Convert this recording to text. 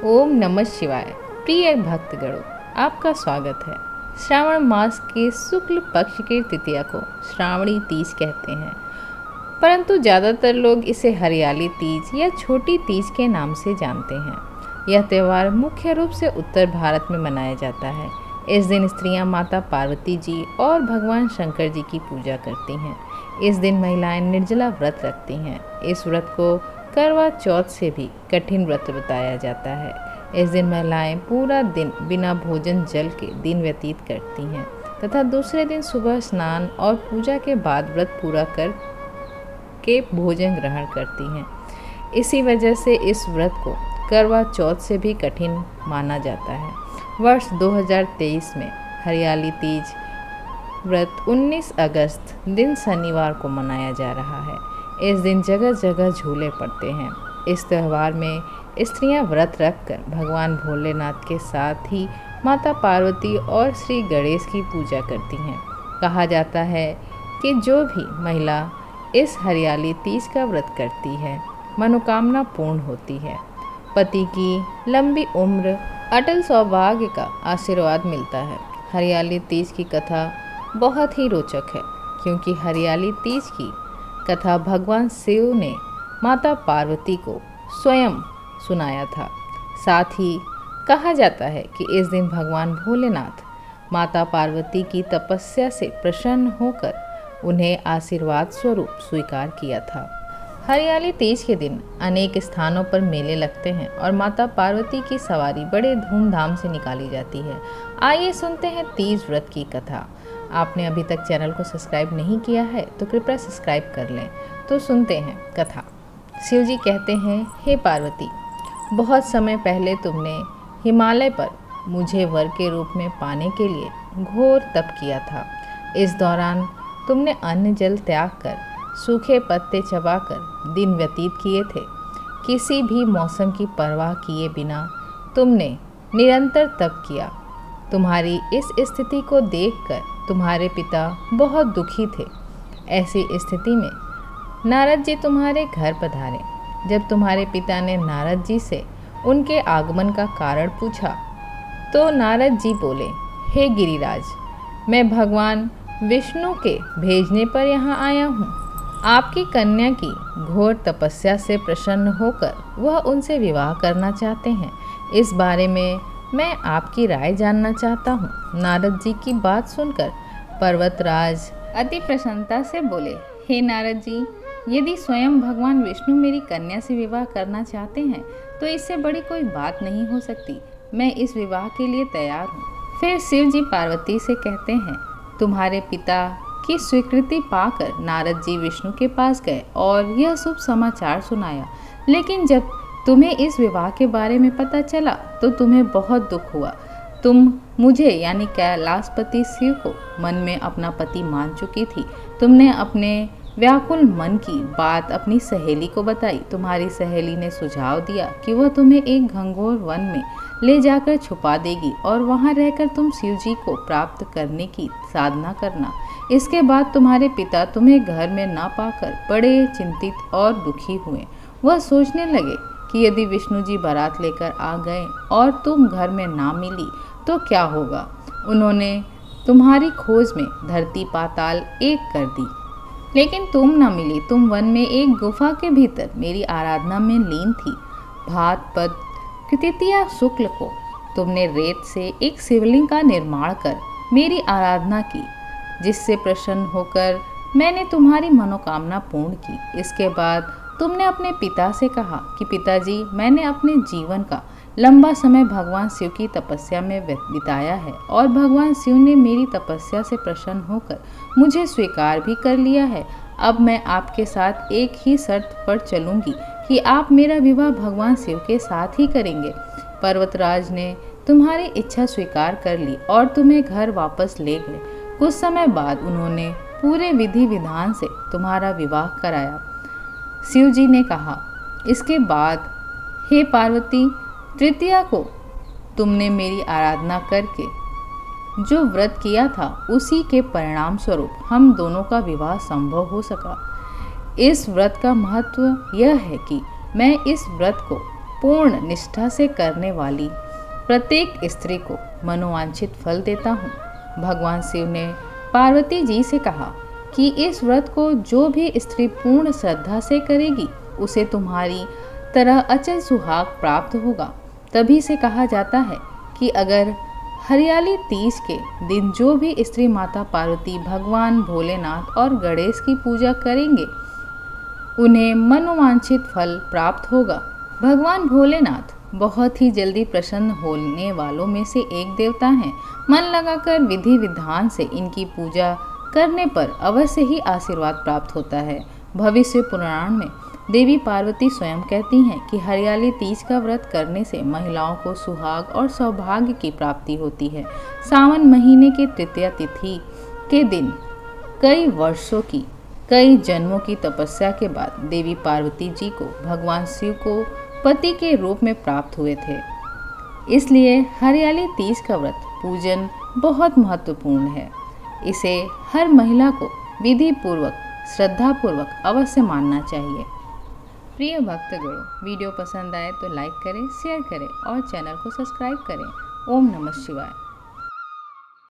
ओम नमः शिवाय। प्रिय भक्तगणों, आपका स्वागत है। श्रावण मास के शुक्ल पक्ष की तृतीया को श्रावणी तीज कहते हैं, परंतु ज़्यादातर लोग इसे हरियाली तीज या छोटी तीज के नाम से जानते हैं। यह त्यौहार मुख्य रूप से उत्तर भारत में मनाया जाता है। इस दिन स्त्रियां माता पार्वती जी और भगवान शंकर जी की पूजा करती हैं। इस दिन महिलाएं निर्जला व्रत रखती हैं। इस व्रत को करवा चौथ से भी कठिन व्रत बताया जाता है। इस दिन महिलाएं पूरा दिन बिना भोजन जल के दिन व्यतीत करती हैं तथा दूसरे दिन सुबह स्नान और पूजा के बाद व्रत पूरा कर के भोजन ग्रहण करती हैं। इसी वजह से इस व्रत को करवा चौथ से भी कठिन माना जाता है। वर्ष 2023 में हरियाली तीज व्रत 19 अगस्त दिन शनिवार को मनाया जा रहा है। इस दिन जगह जगह झूले पड़ते हैं। इस त्यौहार में स्त्रियां व्रत रखकर भगवान भोलेनाथ के साथ ही माता पार्वती और श्री गणेश की पूजा करती हैं। कहा जाता है कि जो भी महिला इस हरियाली तीज का व्रत करती है, मनोकामना पूर्ण होती है। पति की लंबी उम्र, अटल सौभाग्य का आशीर्वाद मिलता है। हरियाली तीज की कथा बहुत ही रोचक है, क्योंकि हरियाली तीज की कथा भगवान शिव ने माता पार्वती को स्वयं सुनाया था। साथ ही कहा जाता है कि इस दिन भगवान भोलेनाथ माता पार्वती की तपस्या से प्रसन्न होकर उन्हें आशीर्वाद स्वरूप स्वीकार किया था। हरियाली तीज के दिन अनेक स्थानों पर मेले लगते हैं और माता पार्वती की सवारी बड़े धूमधाम से निकाली जाती है। आइए सुनते हैं तीज व्रत की कथा। आपने अभी तक चैनल को सब्सक्राइब नहीं किया है तो कृपया सब्सक्राइब कर लें। तो सुनते हैं कथा। शिव जी कहते हैं, हे पार्वती, बहुत समय पहले तुमने हिमालय पर मुझे वर के रूप में पाने के लिए घोर तप किया था। इस दौरान तुमने अन्न जल त्याग कर सूखे पत्ते चबाकर दिन व्यतीत किए थे। किसी भी मौसम की परवाह किए बिना तुमने निरंतर तप किया। तुम्हारी इस स्थिति को देखकर तुम्हारे पिता बहुत दुखी थे। ऐसी स्थिति में नारद जी तुम्हारे घर पधारे। जब तुम्हारे पिता ने नारद जी से उनके आगमन का कारण पूछा तो नारद जी बोले, हे गिरिराज, मैं भगवान विष्णु के भेजने पर यहाँ आया हूँ। आपकी कन्या की घोर तपस्या से प्रसन्न होकर वह उनसे विवाह करना चाहते हैं। इस बारे में मैं आपकी राय जानना चाहता हूँ। नारद जी की बात सुनकर पर्वतराज अति प्रसन्नता से बोले, हे नारद जी, यदि स्वयं भगवान विष्णु मेरी कन्या से विवाह करना चाहते हैं तो इससे बड़ी कोई बात नहीं हो सकती। मैं इस विवाह के लिए तैयार हूँ। फिर शिव जी पार्वती से कहते हैं, तुम्हारे पिता की स्वीकृति पाकर नारद जी विष्णु के पास गए और यह शुभ समाचार सुनाया। लेकिन जब तुम्हें इस विवाह के बारे में पता चला तो तुम्हें बहुत दुख हुआ। तुम मुझे यानी कैलाशपति शिव को मन में अपना पति मान चुकी थी। तुमने अपने व्याकुल मन की बात अपनी सहेली को बताई। तुम्हारी सहेली ने सुझाव दिया कि वह तुम्हें एक घंघोर वन में ले जाकर छुपा देगी और वहां रहकर तुम शिव जी को प्राप्त करने की साधना करना। इसके बाद तुम्हारे पिता तुम्हें घर में ना पाकर बड़े चिंतित और दुखी हुए। वह सोचने लगे कि यदि विष्णु जी बारात लेकर आ गए और तुम घर में ना मिली तो क्या होगा। उन्होंने तुम्हारी खोज में धरती पाताल एक कर दी, लेकिन तुम न मिली। तुम वन में एक गुफा के भीतर मेरी आराधना में लीन थी। भात पद तृतीया शुक्ल को तुमने रेत से एक शिवलिंग का निर्माण कर मेरी आराधना की, जिससे प्रसन्न होकर मैंने तुम्हारी मनोकामना पूर्ण की। इसके बाद तुमने अपने पिता से कहा कि पिताजी, मैंने अपने जीवन का लंबा समय भगवान शिव की तपस्या में बिताया है और भगवान शिव ने मेरी तपस्या से प्रसन्न होकर मुझे स्वीकार भी कर लिया है। अब मैं आपके साथ एक ही शर्त पर चलूंगी कि आप मेरा विवाह भगवान शिव के साथ ही करेंगे। पर्वतराज ने तुम्हारी इच्छा स्वीकार कर ली और तुम्हें घर वापस ले गए। कुछ समय बाद उन्होंने पूरे विधि विधान से तुम्हारा विवाह कराया। शिव जी ने कहा, इसके बाद हे पार्वती, तृतीया को तुमने मेरी आराधना करके जो व्रत किया था उसी के परिणाम स्वरूप हम दोनों का विवाह संभव हो सका। इस व्रत का महत्व यह है कि मैं इस व्रत को पूर्ण निष्ठा से करने वाली प्रत्येक स्त्री को मनोवांछित फल देता हूँ। भगवान शिव ने पार्वती जी से कहा कि इस व्रत को जो भी स्त्री पूर्ण श्रद्धा से करेगी उसे तुम्हारी तरह अचल सुहाग प्राप्त होगा। तभी से कहा जाता है कि अगर हरियाली तीज के दिन जो भी स्त्री माता पार्वती, भगवान भोलेनाथ और गणेश की पूजा करेंगे उन्हें मनोवांछित फल प्राप्त होगा। भगवान भोलेनाथ बहुत ही जल्दी प्रसन्न होने वालों में से एक देवता हैं। मन लगाकर विधि विधान से इनकी पूजा करने पर अवश्य ही आशीर्वाद प्राप्त होता है। भविष्य पुराण में देवी पार्वती स्वयं कहती हैं कि हरियाली तीज का व्रत करने से महिलाओं को सुहाग और सौभाग्य की प्राप्ति होती है। सावन महीने की तृतीया तिथि के दिन कई वर्षों की, कई जन्मों की तपस्या के बाद देवी पार्वती जी को भगवान शिव को पति के रूप में प्राप्त हुए थे। इसलिए हरियाली तीज का व्रत पूजन बहुत महत्वपूर्ण है। इसे हर महिला को विधि पूर्वक, श्रद्धा पूर्वक अवश्य मानना चाहिए। प्रिय भक्तगणों, वीडियो पसंद आए तो लाइक करें, शेयर करें और चैनल को सब्सक्राइब करें। ओम नमः शिवाय।